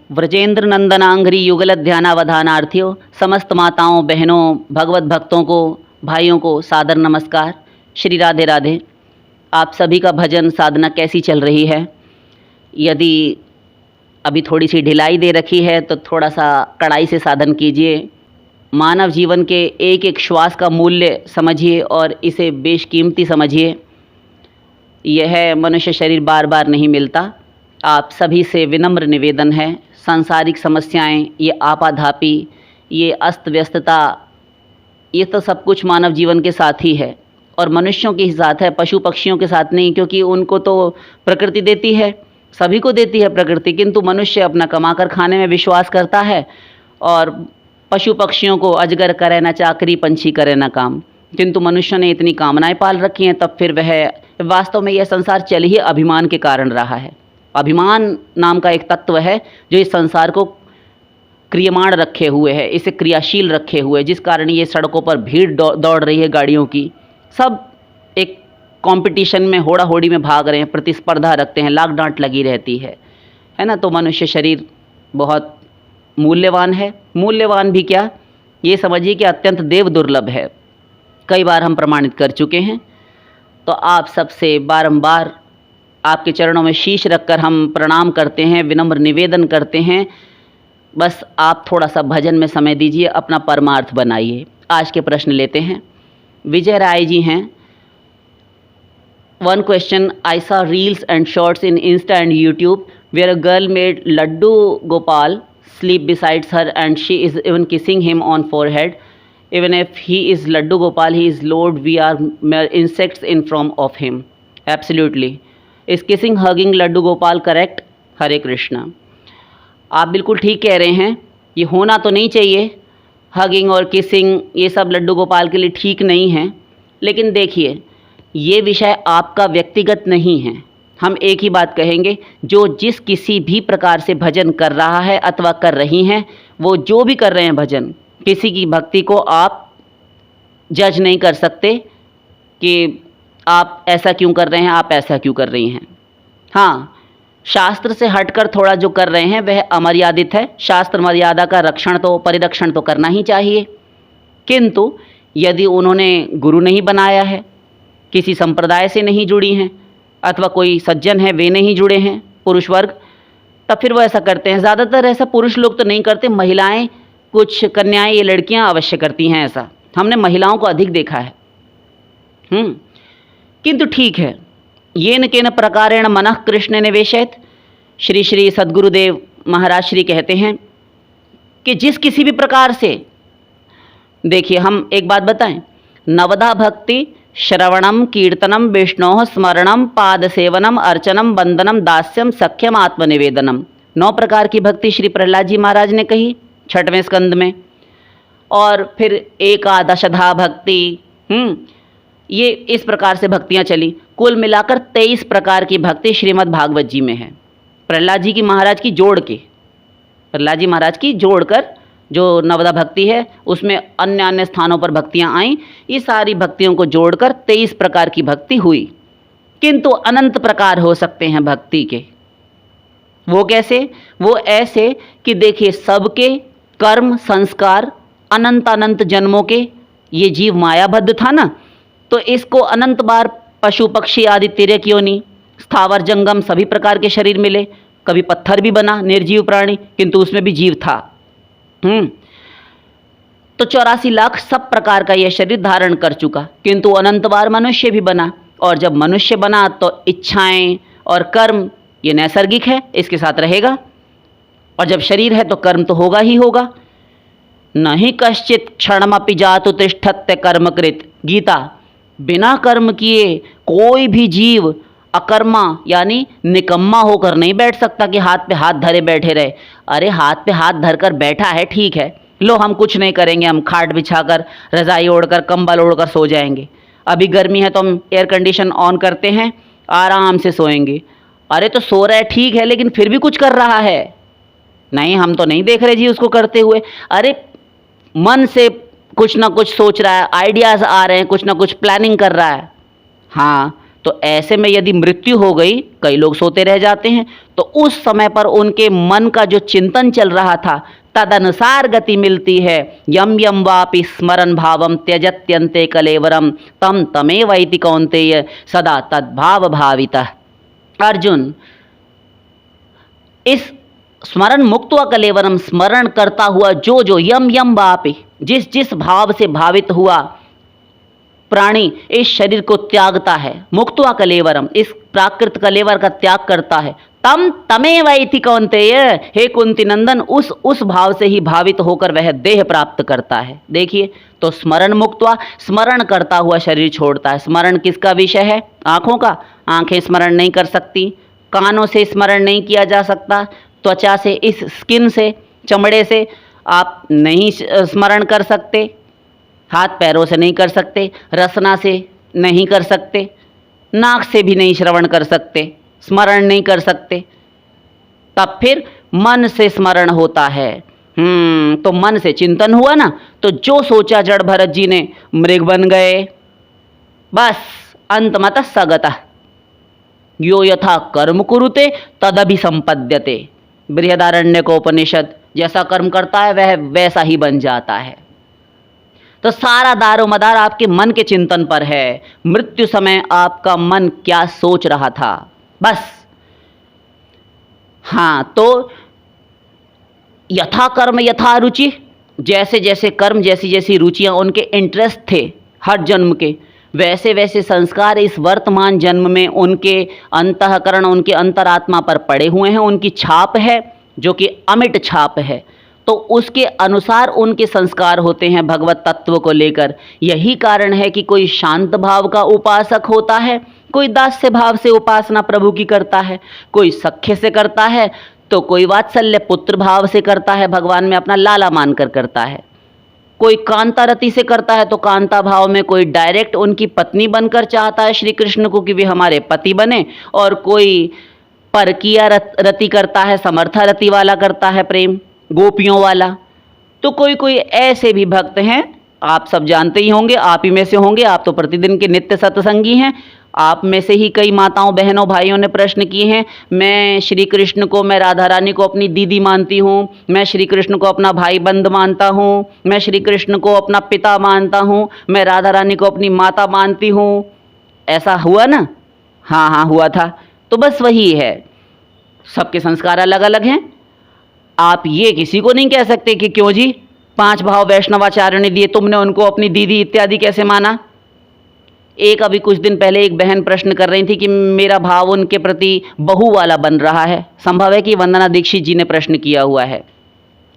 व्रजेंद्र नंदनांघ्रि युगल ध्यानावधानार्थियों, समस्त माताओं बहनों भगवत भक्तों को, भाइयों को सादर नमस्कार। श्री राधे राधे। आप सभी का भजन साधना कैसी चल रही है? यदि अभी थोड़ी सी ढिलाई दे रखी है तो थोड़ा सा कड़ाई से साधन कीजिए। मानव जीवन के एक एक श्वास का मूल्य समझिए और इसे बेशकीमती समझिए। यह मनुष्य शरीर बार बार नहीं मिलता। आप सभी से विनम्र निवेदन है, सांसारिक समस्याएं, ये आपाधापी, ये अस्त व्यस्तता, ये तो सब कुछ मानव जीवन के साथ ही है और मनुष्यों के साथ है, पशु पक्षियों के साथ नहीं, क्योंकि उनको तो प्रकृति देती है, सभी को देती है प्रकृति, किंतु मनुष्य अपना कमाकर खाने में विश्वास करता है और पशु पक्षियों को अजगर करे न चाकरी, पंछी करे न काम। किंतु मनुष्य ने इतनी कामनाएं पाल रखी हैं, तब फिर वह वास्तव में यह संसार चल ही अभिमान के कारण रहा है। अभिमान नाम का एक तत्व है जो इस संसार को क्रियमाण रखे हुए है, इसे क्रियाशील रखे हुए, जिस कारण ये सड़कों पर भीड़ दौड़ रही है गाड़ियों की। सब एक कंपटीशन में, होड़ा होड़ी में भाग रहे हैं, प्रतिस्पर्धा रखते हैं, लाग डांट लगी रहती है ना। तो मनुष्य शरीर बहुत मूल्यवान है। मूल्यवान भी क्या, ये समझिए कि अत्यंत देव दुर्लभ है। कई बार हम प्रमाणित कर चुके हैं। तो आप सबसे बारंबार आपके चरणों में शीश रखकर हम प्रणाम करते हैं, विनम्र निवेदन करते हैं। बस आप थोड़ा सा भजन में समय दीजिए, अपना परमार्थ बनाइए। आज के प्रश्न लेते हैं। विजय राय जी हैं। One question, I saw reels and shorts in Insta and YouTube where a girl made Laddu Gopal sleep besides her and she is even kissing him on forehead. Even if he is Laddu Gopal, he is Lord, we are mere insects in form of him. Absolutely. Is kissing hugging Laddu Gopal correct? हरे कृष्णा। आप बिल्कुल ठीक कह रहे हैं, ये होना तो नहीं चाहिए। हगिंग और किसिंग ये सब लड्डू गोपाल के लिए ठीक नहीं है। लेकिन देखिए, ये विषय आपका व्यक्तिगत नहीं है। हम एक ही बात कहेंगे, जो जिस किसी भी प्रकार से भजन कर रहा है अथवा कर रही हैं, वो जो भी कर रहे हैं भजन, किसी की भक्ति को आप जज नहीं कर सकते कि आप ऐसा क्यों कर रहे हैं, आप ऐसा क्यों कर रही हैं। हाँ, शास्त्र से हटकर थोड़ा जो कर रहे हैं वह अमर्यादित है। शास्त्र मर्यादा का रक्षण तो, परिरक्षण तो करना ही चाहिए। किंतु यदि उन्होंने गुरु नहीं बनाया है, किसी संप्रदाय से नहीं जुड़ी हैं, अथवा कोई सज्जन है वे नहीं जुड़े हैं, पुरुष वर्ग, तब फिर वो ऐसा करते हैं। ज़्यादातर ऐसा पुरुष लोग तो नहीं करते, महिलाएं, कुछ कन्याएं, ये लड़कियां अवश्य करती हैं ऐसा। हमने महिलाओं को अधिक देखा है। किंतु ठीक है, येन केन प्रकारेण मनः कृष्ण निवेशयत। श्री श्री सद्गुरुदेव महाराज श्री कहते हैं कि जिस किसी भी प्रकार से, देखिए हम एक बात बताएं, नवधा भक्ति श्रवणम कीर्तनम विष्णोः स्मरणम पाद सेवनम अर्चनम वंदनम दास्यम सख्यम आत्मनिवेदनम। 9 प्रकार की भक्ति श्री प्रहलाद जी महाराज ने कही 6वें स्कंद में। और फिर एकादशधा भक्ति, ये इस प्रकार से भक्तियां चली। कुल मिलाकर 23 प्रकार की भक्ति श्रीमद् भागवत जी में है। प्रहलाद जी की महाराज की जोड़ के, प्रहलाद जी महाराज की जोड़कर जो नवदा भक्ति है उसमें अन्य अन्य स्थानों पर भक्तियां आईं। ये सारी भक्तियों को जोड़कर 23 प्रकार की भक्ति हुई। किंतु अनंत प्रकार हो सकते हैं भक्ति के। वो कैसे? वो ऐसे कि देखिए, सबके कर्म संस्कार अनंत अनंत जन्मों के, ये जीव मायाबद्ध था ना, तो इसको अनंत बार पशु पक्षी आदि तिर्यक योनि, स्थावर जंगम सभी प्रकार के शरीर मिले। कभी पत्थर भी बना, निर्जीव प्राणी, किंतु उसमें भी जीव था। तो 84 लाख सब प्रकार का यह शरीर धारण कर चुका, किंतु अनंत बार मनुष्य भी बना। और जब मनुष्य बना तो इच्छाएं और कर्म ये नैसर्गिक है, इसके साथ रहेगा। और जब शरीर है तो कर्म तो होगा ही होगा। नहीं कश्चित क्षणमपि जातु तिष्ठत्य कर्मकृत। गीता, बिना कर्म किए कोई भी जीव अकर्मा यानी निकम्मा होकर नहीं बैठ सकता कि हाथ पे हाथ धरे बैठे रहे। अरे हाथ पे हाथ धरकर बैठा है, ठीक है, लो हम कुछ नहीं करेंगे, हम खाट बिछाकर रज़ाई ओढ़कर कंबल ओढ़कर सो जाएंगे। अभी गर्मी है तो हम एयर कंडीशन ऑन करते हैं, आराम से सोएंगे। अरे तो सो रहा है ठीक है, लेकिन फिर भी कुछ कर रहा है। नहीं, हम तो नहीं देख रहे जी उसको करते हुए। अरे मन से कुछ ना कुछ सोच रहा है, आइडियाज़ आ रहे हैं, कुछ ना कुछ प्लानिंग कर रहा है। हाँ, तो ऐसे में यदि मृत्यु हो गई, कई लोग सोते रह जाते हैं, तो उस समय पर उनके मन का जो चिंतन चल रहा था तदनुसार गति मिलती है। यम यम वापि स्मरण भावम त्यजत्यंते कलेवरम तम तमेव इति कौन्तेय सदा तद्भाव भावितः। अर्जुन, इस स्मरण मुक्त्वा कलेवरम, स्मरण करता हुआ जो जो, यम यम वापि, जिस जिस भाव से भावित हुआ प्राणी इस शरीर को त्यागता है, मुक्त्वा कलेवरम, इस प्राकृत कलेवर का त्याग करता है, तम तमेव इति कौन्तेय, हे कुंती नंदन, उस भाव से ही भावित होकर वह देह प्राप्त करता है। देखिए, तो स्मरण मुक्त्वा, स्मरण करता हुआ शरीर छोड़ता है। स्मरण किसका विषय है? आंखों का। आंखें स्मरण नहीं कर सकती, कानों से स्मरण नहीं किया जा सकता, त्वचा से, इस स्किन से, चमड़े से आप नहीं स्मरण कर सकते, हाथ पैरों से नहीं कर सकते, रसना से नहीं कर सकते, नाक से भी नहीं श्रवण कर सकते, स्मरण नहीं कर सकते। तब फिर मन से स्मरण होता है। तो मन से चिंतन हुआ ना, तो जो सोचा जड़ भरत जी ने, मृग बन गए, बस अंतमतः सगतः यो यथा कर्म कुरुते तदभि संपद्यते। बृहदारण्यकोपनिषद, जैसा कर्म करता है वह वैसा ही बन जाता है। तो सारा दारोमदार आपके मन के चिंतन पर है। मृत्यु समय आपका मन क्या सोच रहा था, बस। हाँ, तो यथा कर्म यथा रुचि, जैसे जैसे कर्म, जैसी जैसी रुचियां, उनके इंटरेस्ट थे हर जन्म के, वैसे वैसे संस्कार इस वर्तमान जन्म में उनके अंतःकरण, उनके अंतरात्मा पर पड़े हुए हैं। उनकी छाप है जो कि अमिट छाप है, तो उसके अनुसार उनके संस्कार होते हैं भगवत तत्व को लेकर। यही कारण है कि कोई शांत भाव का उपासक होता है, कोई दास्य भाव से उपासना प्रभु की करता है, कोई सख्य से करता है, तो कोई वात्सल्य पुत्र भाव से करता है, भगवान में अपना लाला मानकर करता है, कोई कांता रति से करता है तो कांता भाव में, कोई डायरेक्ट उनकी पत्नी बनकर चाहता है श्री कृष्ण को कि वे हमारे पति बने, और कोई परकीय रति करता है, समर्था रति वाला करता है, प्रेम गोपियों वाला। तो कोई कोई ऐसे भी भक्त हैं, आप सब जानते ही होंगे, आप ही में से होंगे, आप तो प्रतिदिन के नित्य सत्संगी हैं। आप में से ही कई माताओं, बहनों, भाइयों ने प्रश्न किए हैं, मैं श्री कृष्ण को, मैं राधा रानी को अपनी दीदी मानती हूँ, मैं श्री कृष्ण को अपना भाई बंद मानता हूँ, मैं श्री कृष्ण को अपना पिता मानता हूँ, मैं राधा रानी को अपनी माता मानती हूँ। ऐसा हुआ ना? हाँ हाँ, हुआ था। तो बस वही है, सबके संस्कार अलग अलग हैं। आप ये किसी को नहीं कह सकते कि क्यों जी 5 भाव वैष्णवाचार्य ने दिए, तुमने उनको अपनी दीदी इत्यादि कैसे माना। एक अभी कुछ दिन पहले एक बहन प्रश्न कर रही थी कि मेरा भाव उनके प्रति बहू वाला बन रहा है। संभव है कि वंदना दीक्षित जी ने प्रश्न किया हुआ है।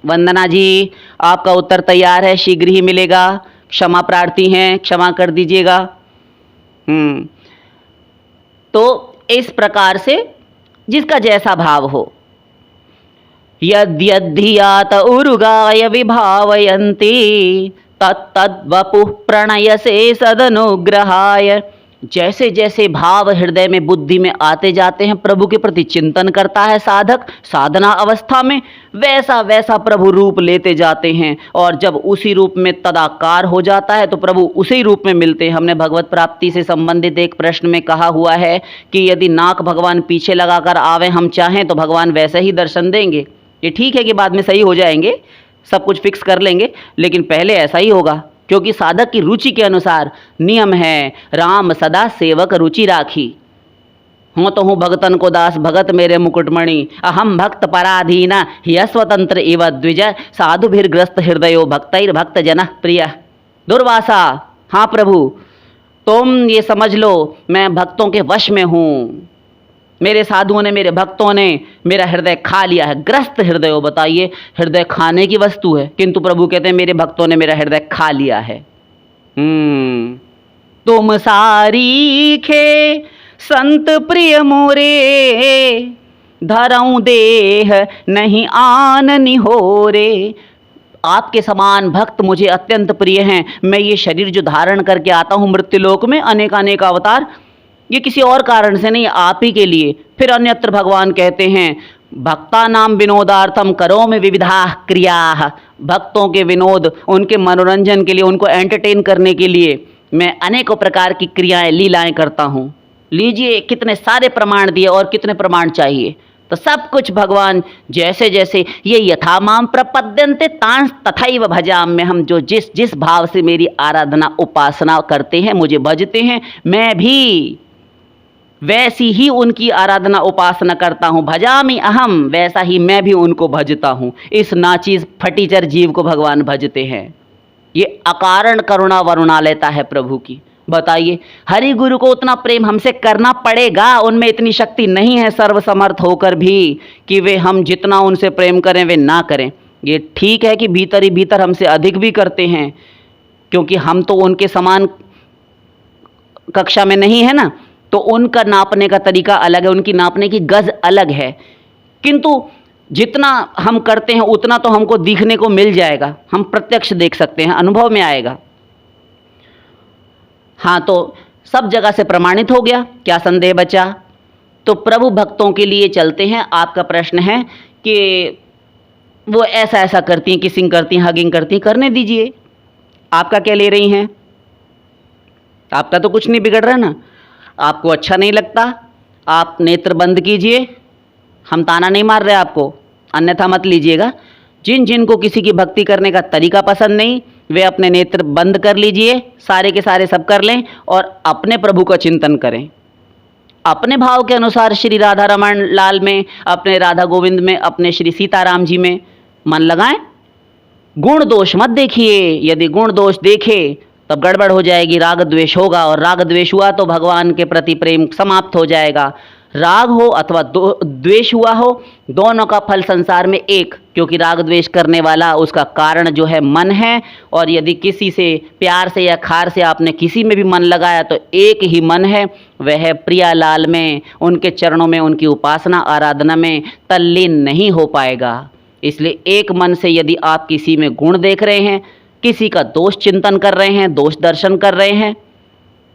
वंदना जी, आपका उत्तर तैयार है, शीघ्र ही मिलेगा, क्षमा प्रार्थी हैं, क्षमा कर दीजिएगा। तो इस प्रकार से जिसका जैसा भाव हो, यद्यद्धियात उरुगाय विभावयन्ति तत्तद्वपुः प्रणयसे सदनुग्रहाय। जैसे जैसे भाव हृदय में, बुद्धि में आते जाते हैं, प्रभु के प्रति चिंतन करता है साधक साधना अवस्था में, वैसा वैसा प्रभु रूप लेते जाते हैं, और जब उसी रूप में तदाकार हो जाता है तो प्रभु उसी रूप में मिलते हैं। हमने भगवत प्राप्ति से संबंधित एक प्रश्न में कहा हुआ है कि यदि नाक भगवान पीछे लगाकर आवे, हम चाहें तो भगवान वैसे ही दर्शन देंगे। ये ठीक है कि बाद में सही हो जाएंगे, सब कुछ फिक्स कर लेंगे, लेकिन पहले ऐसा ही होगा, क्योंकि साधक की रुचि के अनुसार नियम है, राम सदा सेवक रुचि राखी। हूँ तो हूँ भगतन को दास, भगत मेरे मुकुटमणि, अहम भक्त पराधीना ह्य स्वतंत्र इव द्विज, साधुभिर्ग्रस्त हृदयो भक्तैर भक्त जन प्रिय। दुर्वासा, हाँ प्रभु, तुम ये समझ लो मैं भक्तों के वश में हूँ, मेरे साधुओं ने, मेरे भक्तों ने मेरा हृदय खा लिया है। ग्रस्त हृदय हो, बताइए, हृदय खाने की वस्तु है, किंतु प्रभु कहते हैं मेरे भक्तों ने मेरा हृदय खा लिया है। तुम सारीखे संत प्रिय मोरे, धरऊं देह नहीं आन निहोरे। आपके समान भक्त मुझे अत्यंत प्रिय हैं। मैं ये शरीर जो धारण करके आता हूँ मृत्युलोक में, अनेक अनेक अवतार, ये किसी और कारण से नहीं, आप ही के लिए। फिर अन्यत्र भगवान कहते हैं, भक्ता नाम विनोदार्थम करोमि विविधा क्रिया। भक्तों के विनोद, उनके मनोरंजन के लिए, उनको एंटरटेन करने के लिए मैं अनेकों प्रकार की क्रियाएं, लीलाएं करता हूँ। लीजिए, कितने सारे प्रमाण दिए और कितने प्रमाण चाहिए। तो सब कुछ भगवान जैसे जैसे ये यथा माम प्रपद्यन्ते तांस तथैव भजाम्य, हम जो जिस जिस भाव से मेरी आराधना उपासना करते हैं, मुझे भजते हैं, मैं भी वैसी ही उनकी आराधना उपासना करता हूँ। भजामि अहम, वैसा ही मैं भी उनको भजता हूँ। इस नाचीज फटीचर जीव को भगवान भजते हैं। ये अकारण करुणा वरुणा लेता है प्रभु की। बताइए, हरि गुरु को उतना प्रेम हमसे करना पड़ेगा, उनमें इतनी शक्ति नहीं है सर्वसमर्थ होकर भी कि वे हम जितना उनसे प्रेम करें वे ना करें। ये ठीक है कि भीतर ही भीतर हमसे अधिक भी करते हैं, क्योंकि हम तो उनके समान कक्षा में नहीं है ना, तो उनका नापने का तरीका अलग है, उनकी नापने की गज अलग है। किंतु जितना हम करते हैं उतना तो हमको दिखने को मिल जाएगा, हम प्रत्यक्ष देख सकते हैं, अनुभव में आएगा। हाँ, तो सब जगह से प्रमाणित हो गया, क्या संदेह बचा? तो प्रभु भक्तों के लिए चलते हैं। आपका प्रश्न है कि वो ऐसा ऐसा करती हैं, किसिंग करती हैं, हगिंग करती हैं, करने दीजिए। आपका क्या ले रही हैं? आपका तो कुछ नहीं बिगड़ रहा ना। आपको अच्छा नहीं लगता, आप नेत्र बंद कीजिए। हम ताना नहीं मार रहे आपको, अन्यथा मत लीजिएगा। जिन जिनको किसी की भक्ति करने का तरीका पसंद नहीं, वे अपने नेत्र बंद कर लीजिए, सारे के सारे सब कर लें और अपने प्रभु का चिंतन करें। अपने भाव के अनुसार श्री राधा रमण लाल में, अपने राधा गोविंद में, अपने श्री सीताराम जी में मन लगाएं। गुण दोष मत देखिए, यदि गुण दोष देखे तब गड़बड़ हो जाएगी, राग द्वेष होगा, और राग द्वेष हुआ तो भगवान के प्रति प्रेम समाप्त हो जाएगा। राग हो अथवा द्वेष हुआ हो, दोनों का फल संसार में एक, क्योंकि राग द्वेष करने वाला उसका कारण जो है मन है, और यदि किसी से प्यार से या खार से आपने किसी में भी मन लगाया तो एक ही मन है, वह प्रियालाल में, उनके चरणों में, उनकी उपासना आराधना में तल्लीन नहीं हो पाएगा। इसलिए एक मन से यदि आप किसी में गुण देख रहे हैं, किसी का दोष चिंतन कर रहे हैं, दोष दर्शन कर रहे हैं,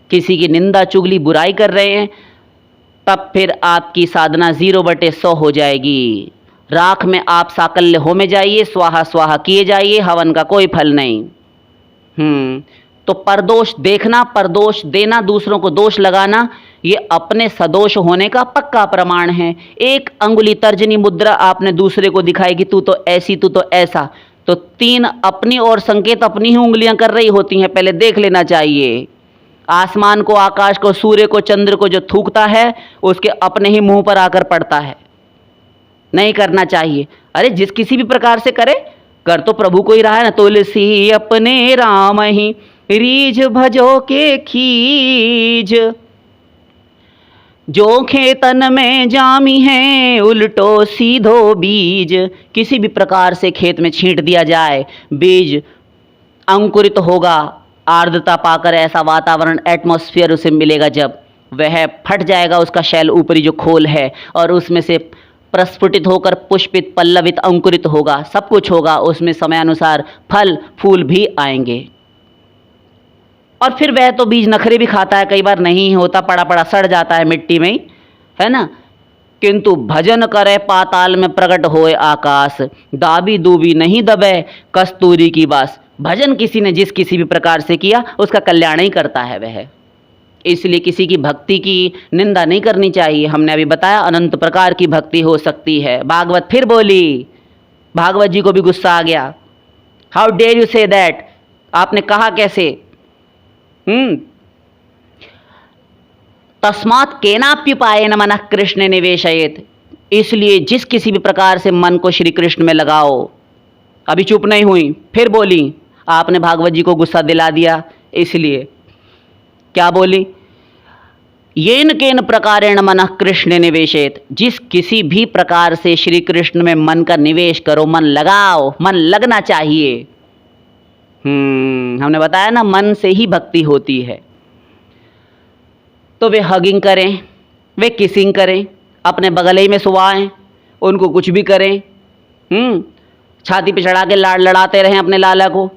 किसी की निंदा चुगली बुराई कर रहे हैं, तब फिर आपकी साधना 0/100 हो जाएगी। राख में आप साकल्य हो में जाइए, स्वाहा स्वाहा किए जाइए, हवन का कोई फल नहीं। तो परदोष देखना, परदोष देना, दूसरों को दोष लगाना, ये अपने सदोष होने का पक्का प्रमाण है। एक अंगुली तर्जनी मुद्रा आपने दूसरे को दिखाई कि तू तो ऐसी, तू तो ऐसा, तो 3 अपनी और संकेत अपनी ही उंगलियां कर रही होती हैं, पहले देख लेना चाहिए। आसमान को, आकाश को, सूर्य को, चंद्र को जो थूकता है उसके अपने ही मुंह पर आकर पड़ता है। नहीं करना चाहिए। अरे जिस किसी भी प्रकार से करे, कर तो प्रभु को ही रहा है ना। तुलसी अपने राम ही रीझ भजो के खीज, जो खेतन में जामी है उल्टो सीधो बीज। किसी भी प्रकार से खेत में छींट दिया जाए, बीज अंकुरित होगा, आर्द्रता पाकर ऐसा वातावरण, एटमॉस्फेयर उसे मिलेगा, जब वह फट जाएगा उसका शैल, ऊपरी जो खोल है, और उसमें से प्रस्फुटित होकर पुष्पित, पल्लवित, अंकुरित होगा, सब कुछ होगा। उसमें समयानुसार फल फूल भी आएंगे। और फिर वह तो बीज नखरे भी खाता है, कई बार नहीं होता, पड़ा पड़ा सड़ जाता है मिट्टी में ही, है ना। किंतु भजन करे पाताल में प्रकट होए आकाश, दाबी दूबी नहीं दबे कस्तूरी की बास। भजन किसी ने जिस किसी भी प्रकार से किया उसका कल्याण ही करता है वह। इसलिए किसी की भक्ति की निंदा नहीं करनी चाहिए। हमने अभी बताया अनंत प्रकार की भक्ति हो सकती है। भागवत फिर बोली, भागवत जी को भी गुस्सा आ गया। How dare you say that, आपने कहा कैसे? तस्मात् केनाप्युपायेन मनः कृष्ण निवेशयेत्, इसलिए जिस किसी भी प्रकार से मन को श्री कृष्ण में लगाओ। अभी चुप नहीं हुई, फिर बोली, आपने भागवत जी को गुस्सा दिला दिया। इसलिए क्या बोली? येन केन प्रकारेण मनः कृष्ण निवेशेत, जिस किसी भी प्रकार से श्री कृष्ण में मन का निवेश करो, मन लगाओ, मन लगना चाहिए। हमने बताया ना, मन से ही भक्ति होती है। तो वे हगिंग करें, वे किसिंग करें, अपने बगल ही में सुवाएं, उनको कुछ भी करें, छाती पे चढ़ा के लाड़ लड़ाते रहें अपने लाला को।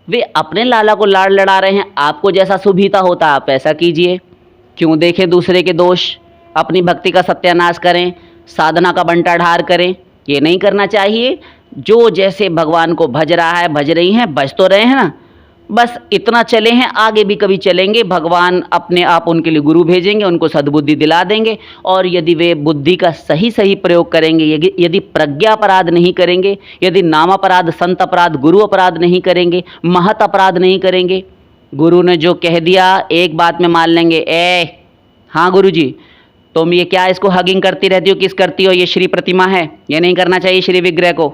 वे अपने लाला को लाड़ लड़ा रहे हैं, आपको जैसा सुभीता होता आप ऐसा कीजिए। क्यों देखें दूसरे के दोष, अपनी भक्ति का सत्यानाश करें, साधना का बंटा ढार करें, ये नहीं करना चाहिए। जो जैसे भगवान को भज रहा है, भज रही हैं, भज तो रहे हैं ना, बस इतना चले हैं, आगे भी कभी चलेंगे, भगवान अपने आप उनके लिए गुरु भेजेंगे, उनको सद्बुद्धि दिला देंगे। और यदि वे बुद्धि का सही सही प्रयोग करेंगे, यदि प्रज्ञा अपराध नहीं करेंगे, यदि नाम अपराध, संत अपराध, गुरु अपराध नहीं करेंगे, महत अपराध नहीं करेंगे, गुरु ने जो कह दिया एक बात में मान लेंगे, हाँ गुरु जी, तुम ये क्या इसको हगिंग करती रहती हो, किस करती हो, ये श्री प्रतिमा है, ये नहीं करना चाहिए श्री विग्रह को।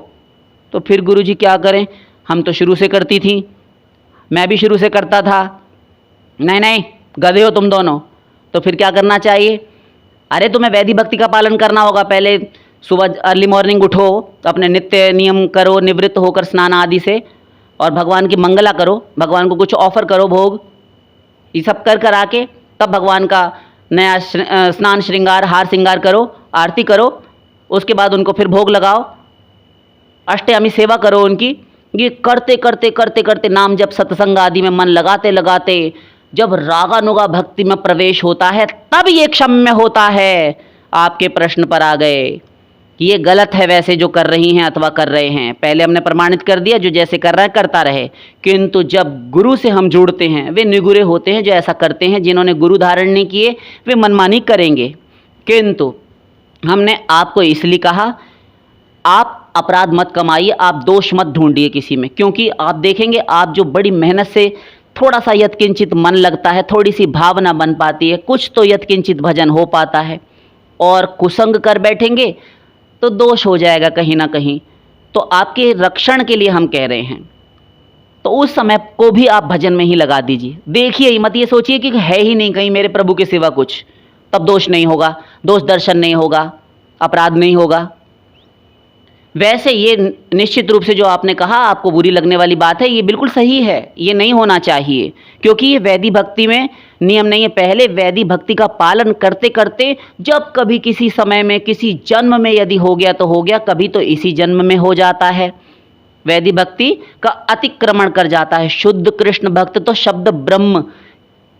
तो फिर गुरु जी क्या करें, हम तो शुरू से करती थी, मैं भी शुरू से करता था। नहीं नहीं, गधे हो तुम दोनों। तो फिर क्या करना चाहिए? अरे तुम्हें वैधि भक्ति का पालन करना होगा। पहले सुबह अर्ली मॉर्निंग उठो, अपने नित्य नियम करो, निवृत्त होकर स्नान आदि से, और भगवान की मंगला करो, भगवान को कुछ ऑफर करो, भोग, ये सब कर आके तब भगवान का नया स्नान श्रृंगार, हार श्रृंगार करो, आरती करो, उसके बाद उनको फिर भोग लगाओ, अष्टयामी सेवा करो उनकी। ये करते करते करते करते नाम जब सत्संग आदि में मन लगाते लगाते जब रागानुगा भक्ति में प्रवेश होता है, तब ये क्षम्य होता है। आपके प्रश्न पर आ गए कि ये गलत है वैसे जो कर रही हैं अथवा कर रहे हैं। पहले हमने प्रमाणित कर दिया, जो जैसे कर रहा है करता रहे, किंतु जब गुरु से हम जुड़ते हैं, वे निगुरे होते हैं जो ऐसा करते हैं। जिन्होंने गुरु धारण नहीं किए वे मनमानी करेंगे। किंतु हमने आपको इसलिए कहा, आप अपराध मत कमाइए, आप दोष मत ढूंढिए किसी में, क्योंकि आप देखेंगे आप जो बड़ी मेहनत से थोड़ा सा यत्किंचित मन लगता है, थोड़ी सी भावना बन पाती है, कुछ तो यत्किंचित भजन हो पाता है, और कुसंग कर बैठेंगे तो दोष हो जाएगा कहीं ना कहीं। तो आपके रक्षण के लिए हम कह रहे हैं, तो उस समय को भी आप भजन में ही लगा दीजिए। देखिए ही मत, ये सोचिए कि है ही नहीं कहीं मेरे प्रभु के सिवा कुछ, तब दोष नहीं होगा, दोष दर्शन नहीं होगा, अपराध नहीं होगा। वैसे ये निश्चित रूप से जो आपने कहा आपको बुरी लगने वाली बात है, ये बिल्कुल सही है, ये नहीं होना चाहिए, क्योंकि ये वैधि भक्ति में नियम नहीं है। पहले वैधि भक्ति का पालन करते करते जब कभी किसी समय में, किसी जन्म में यदि हो गया तो हो गया, कभी तो इसी जन्म में हो जाता है, वैधि भक्ति का अतिक्रमण कर जाता है। शुद्ध कृष्ण भक्त तो शब्द ब्रह्म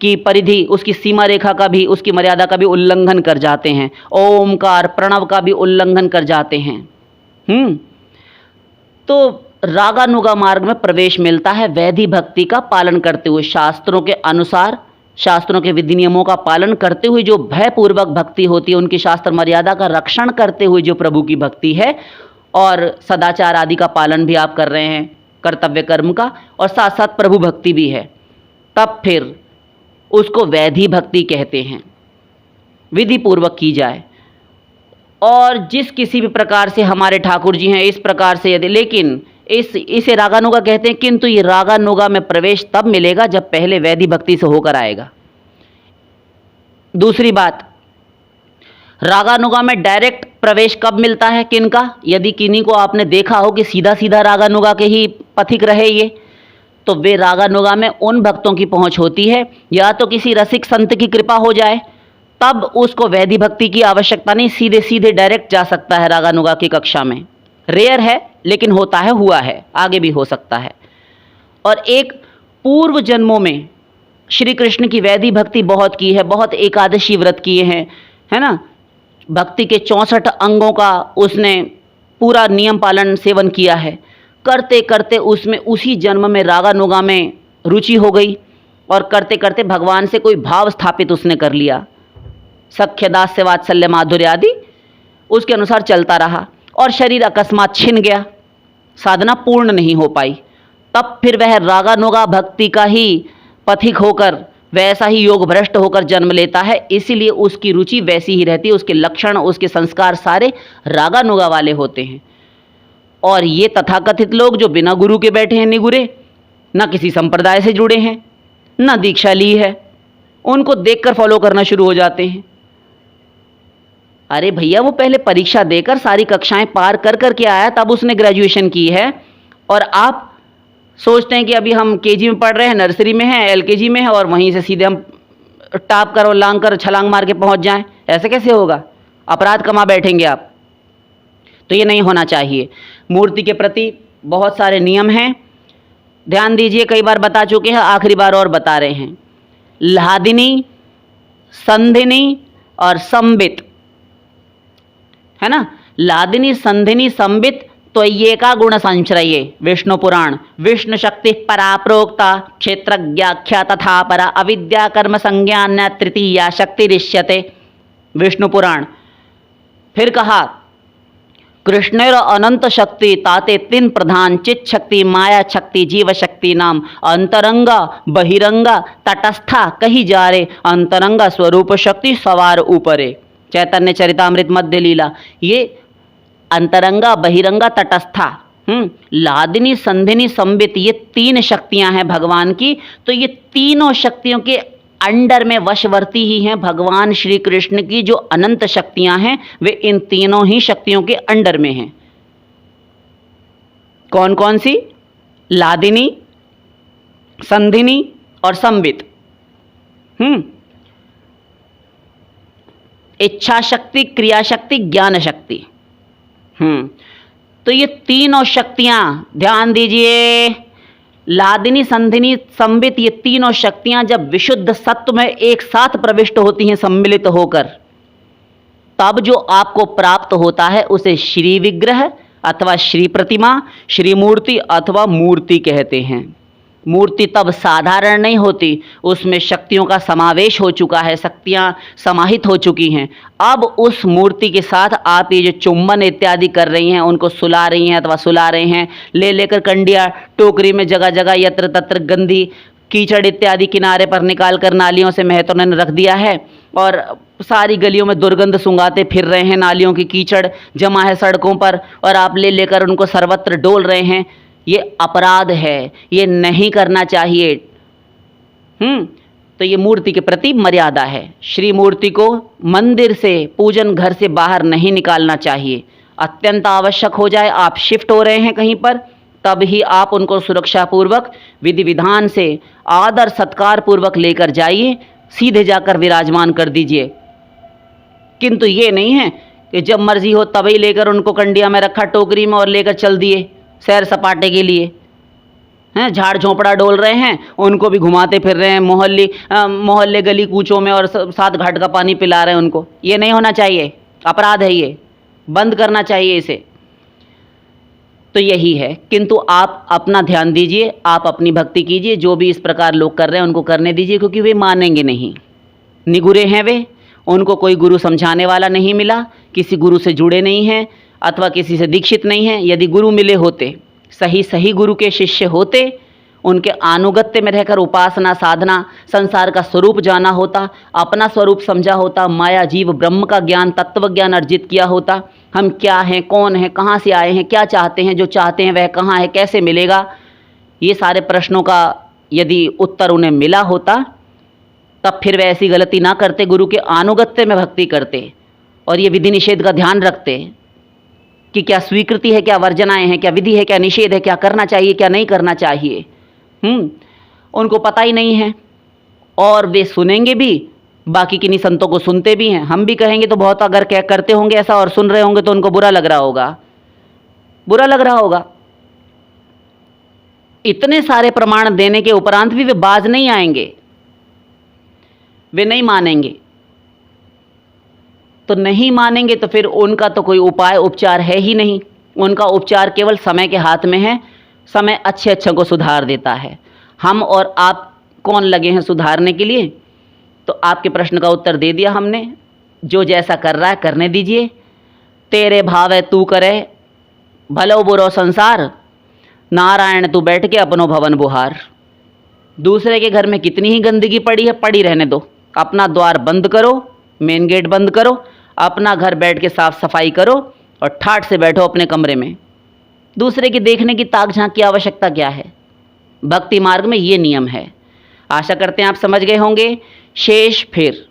की परिधि, उसकी सीमा रेखा का भी, उसकी मर्यादा का भी उल्लंघन कर जाते हैं, ओमकार प्रणव का भी उल्लंघन कर जाते हैं। तो रागानुगा मार्ग में प्रवेश मिलता है वैधि भक्ति का पालन करते हुए, शास्त्रों के अनुसार, शास्त्रों के विधि नियमों का पालन करते हुए जो भयपूर्वक भक्ति होती है, उनकी शास्त्र मर्यादा का रक्षण करते हुए जो प्रभु की भक्ति है, और सदाचार आदि का पालन भी आप कर रहे हैं, कर्तव्य कर्म का, और साथ साथ प्रभु भक्ति भी है, तब फिर उसको वैधि भक्ति कहते हैं। विधि पूर्वक की जाए, और जिस किसी भी प्रकार से हमारे ठाकुर जी हैं इस प्रकार से यदि, लेकिन इसे रागानुगा कहते हैं, किंतु ये रागानुगा में प्रवेश तब मिलेगा जब पहले वैधि भक्ति से होकर आएगा। दूसरी बात, रागानुगा में डायरेक्ट प्रवेश कब मिलता है, किनका? यदि किन्हीं को आपने देखा हो कि सीधा सीधा रागानुगा के ही पथिक रहे ये, तो वे रागानुगा में उन भक्तों की पहुंच होती है, या तो किसी रसिक संत की कृपा हो जाए, तब उसको वैधि भक्ति की आवश्यकता नहीं, सीधे सीधे डायरेक्ट जा सकता है रागानुगा की कक्षा में। रेयर है लेकिन होता है, हुआ है, आगे भी हो सकता है। और एक पूर्व जन्मों में श्री कृष्ण की वैधि भक्ति बहुत की है, बहुत एकादशी व्रत किए हैं, है ना, भक्ति के 64 अंगों का उसने पूरा नियम पालन सेवन किया है। करते करते उसमें उसी जन्म में रागानुगा में रुचि हो गई, और करते करते भगवान से कोई भाव स्थापित उसने कर लिया, सख्य दास्य वात्सल्य माधुर्य आदि, उसके अनुसार चलता रहा, और शरीर अकस्मात छिन गया, साधना पूर्ण नहीं हो पाई। तब फिर वह रागानुगा भक्ति का ही पथिक होकर, वैसा ही योग भ्रष्ट होकर जन्म लेता है। इसीलिए उसकी रुचि वैसी ही रहती है, उसके लक्षण, उसके संस्कार सारे रागानुगा वाले होते हैं। और ये तथाकथित लोग जो बिना गुरु के बैठे हैं निगुरे, ना किसी संप्रदाय से जुड़े हैं, ना दीक्षा ली है, उनको देखकर फॉलो करना शुरू हो जाते हैं। अरे भैया, वो पहले परीक्षा देकर सारी कक्षाएं पार कर कर के आया, तब उसने ग्रेजुएशन की है, और आप सोचते हैं कि अभी हम केजी में पढ़ रहे हैं, नर्सरी में हैं, एलकेजी में हैं, और वहीं से सीधे हम टाप कर और लांग कर छलांग मार के पहुंच जाएं। ऐसे कैसे होगा? अपराध कमा बैठेंगे आप। तो ये नहीं होना चाहिए। मूर्ति के प्रति बहुत सारे नियम हैं, ध्यान दीजिए, कई बार बता चुके हैं, आखिरी बार और बता रहे हैं। लादिनी, संधिनी और संबित, है ना, लादिनी, संधिनी, संबित, त्वय्ये का गुण संश्रये विष्णु पुराण विष्णु शक्ति परा प्रोक्ता क्षेत्रज्ञाख्या तथा परा अविद्या कर्म संज्ञान्य तृतीया शक्ति ऋष्यते। विष्णु पुराण। फिर कहा कृष्णेर अनंत शक्ति ताते तीन प्रधान चित शक्ति माया शक्ति जीव शक्ति नाम अंतरंगा बहिरंगा तटस्था कही जा रे अंतरंगा स्वरूप शक्ति सवार ऊपरे। चैतन्य चरितामृत मध्य लीला। ये अंतरंगा बहिरंगा तटस्था लादिनी संधिनी संबित ये तीन शक्तियां हैं भगवान की। तो ये तीनों शक्तियों के अंडर में वशवर्ती ही हैं भगवान श्री कृष्ण की। जो अनंत शक्तियां हैं वे इन तीनों ही शक्तियों के अंडर में हैं। कौन कौन सी? लादिनी संधिनी और संबित। इच्छा शक्ति क्रिया शक्ति ज्ञान शक्ति। तो ये तीनों शक्तियां ध्यान दीजिए, लादिनी संधिनी संबित, ये तीनों शक्तियां जब विशुद्ध सत्व में एक साथ प्रविष्ट होती हैं सम्मिलित होकर, तब जो आपको प्राप्त होता है उसे श्री विग्रह अथवा श्री प्रतिमा, श्री मूर्ति अथवा मूर्ति कहते हैं। मूर्ति तब साधारण नहीं होती, उसमें शक्तियों का समावेश हो चुका है, शक्तियां समाहित हो चुकी हैं। अब उस मूर्ति के साथ आप ये जो चुम्बन इत्यादि कर रही हैं, उनको सुला रही हैं अथवा सुला रहे हैं, ले लेकर कंडिया टोकरी में जगह जगह यत्र तत्र गंदी कीचड़ इत्यादि किनारे पर निकाल कर नालियों से महतों ने रख दिया है और सारी गलियों में दुर्गंध सुंगाते फिर रहे हैं। नालियों की कीचड़ जमा है सड़कों पर और आप ले लेकर उनको सर्वत्र डोल रहे हैं। ये अपराध है, ये नहीं करना चाहिए। तो ये मूर्ति के प्रति मर्यादा है। श्री मूर्ति को मंदिर से, पूजन घर से बाहर नहीं निकालना चाहिए। अत्यंत आवश्यक हो जाए, आप शिफ्ट हो रहे हैं कहीं पर, तब ही आप उनको सुरक्षा पूर्वक विधि विधान से आदर सत्कार पूर्वक लेकर जाइए, सीधे जाकर विराजमान कर दीजिए। किंतु ये नहीं है कि जब मर्जी हो तभी लेकर उनको कंडिया में रखा टोकरी में और लेकर चल दिए सैर सपाटे के लिए। हैं, झाड़ झोंपड़ा डोल रहे हैं, उनको भी घुमाते फिर रहे हैं मोहल्ले गली कूचों में और साथ घाट का पानी पिला रहे हैं उनको। ये नहीं होना चाहिए, अपराध है, ये बंद करना चाहिए इसे। तो यही है। किंतु आप अपना ध्यान दीजिए, आप अपनी भक्ति कीजिए। जो भी इस प्रकार लोग कर रहे हैं उनको करने दीजिए, क्योंकि वे मानेंगे नहीं, निगुरे हैं वे। उनको कोई गुरु समझाने वाला नहीं मिला, किसी गुरु से जुड़े नहीं हैं अथवा किसी से दीक्षित नहीं हैं। यदि गुरु मिले होते, सही गुरु के शिष्य होते, उनके आनुगत्य में रहकर उपासना साधना, संसार का स्वरूप जाना होता, अपना स्वरूप समझा होता, माया जीव ब्रह्म का ज्ञान, तत्व ज्ञान अर्जित किया होता, हम क्या हैं, कौन हैं, कहाँ से आए हैं, क्या चाहते हैं, जो चाहते हैं वह कहाँ है, कैसे मिलेगा, ये सारे प्रश्नों का यदि उत्तर उन्हें मिला होता, तब फिर वे ऐसी गलती ना करते, गुरु के आनुगत्य में भक्ति करते और ये विधि निषेध का ध्यान रखते कि क्या स्वीकृति है, क्या वर्जनाएं हैं, क्या विधि है, क्या निषेध है, क्या करना चाहिए, क्या नहीं करना चाहिए। उनको पता ही नहीं है और वे सुनेंगे भी, बाकी किन्हीं संतों को सुनते भी हैं। हम भी कहेंगे तो बहुत, अगर क्या करते होंगे ऐसा और सुन रहे होंगे तो उनको बुरा लग रहा होगा, बुरा लग रहा होगा। इतने सारे प्रमाण देने के उपरांत भी वे बाज नहीं आएंगे, वे नहीं मानेंगे। तो नहीं मानेंगे तो फिर उनका तो कोई उपाय उपचार है ही नहीं। उनका उपचार केवल समय के हाथ में है। समय अच्छे को सुधार देता है। हम और आप कौन लगे हैं सुधारने के लिए? तो आपके प्रश्न का उत्तर दे दिया हमने। जो जैसा कर रहा है करने दीजिए। तेरे भाव है तू करे, भलो बुरो संसार, नारायण तू बैठ के अपनो भवन बुहार। दूसरे के घर में कितनी ही गंदगी पड़ी है, पड़ी रहने दो। अपना द्वार बंद करो, मेन गेट बंद करो, अपना घर बैठ के साफ सफाई करो और ठाठ से बैठो अपने कमरे में। दूसरे की देखने की ताक झांक की आवश्यकता क्या है? भक्ति मार्ग में ये नियम है। आशा करते हैं आप समझ गए होंगे। शेष फिर